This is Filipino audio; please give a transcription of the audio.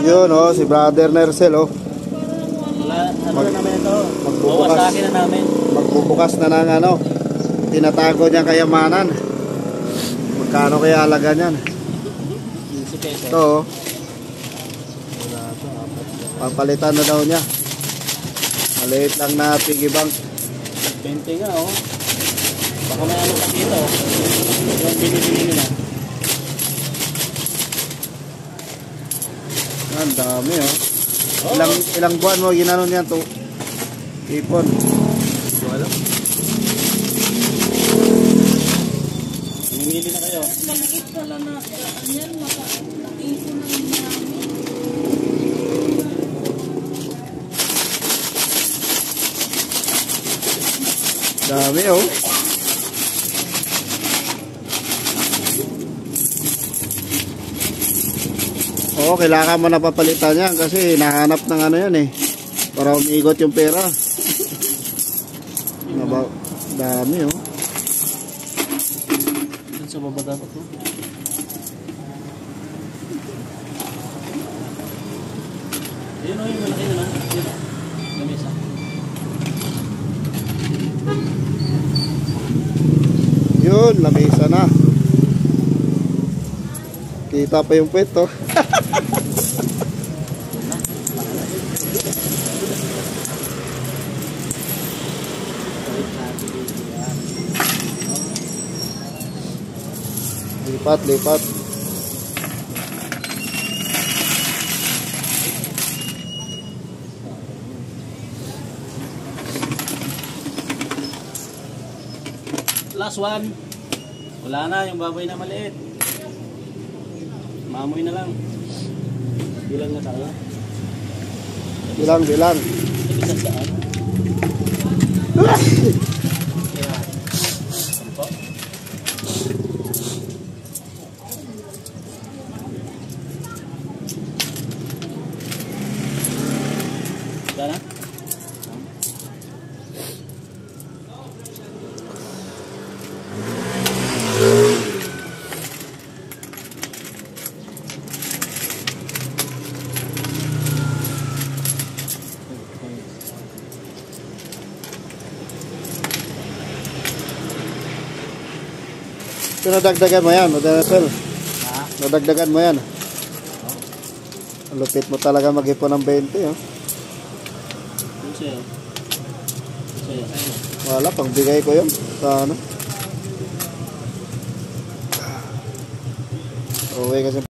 Yun oh, si Brother Nercel oh. Ano na namin ito? Wawasakin na namin. Magbubukas na ng ano, tinatago niya kayamanan. Magkano kaya halaga niyan? 15 pesos. Ito oh. Papalitan na daw niya. Maliit lang na piggy bank. 20 nga oh. Baka may ano pa dito. Yung binibili nila. Ang dami oh. Ilang buwan mo ginanon yan to? Ipon. Wala. Mamimili na kayo. Maliit pala na yan, maka-ipon na yung namin. Dami oh. Oo, kailangan mo na papalitan yan kasi nahanap ng ano yan eh. Para umiikot yung pera. Dami oh. Dun sa baba dapat to. Ayun o, yung malaki na lang. Yun o. Lamesa. Yun, lamesa na. Kita pa yung puwet oh. Lipat. Last one. Wala na, yung baboy na maliit. Mamoy na lang. Bilang na tayo. Bilang. Isang daan. Sampo. Dana? So, nadagdagan mo yan, Nercel. Ha? Nadagdagan mo yan. Ang lupit mo talaga mag-ipon ng 20 oh. Yun sa'yo. Sa'yo. Wala, pangbigay ko yun. Sa ano? Uwi kasi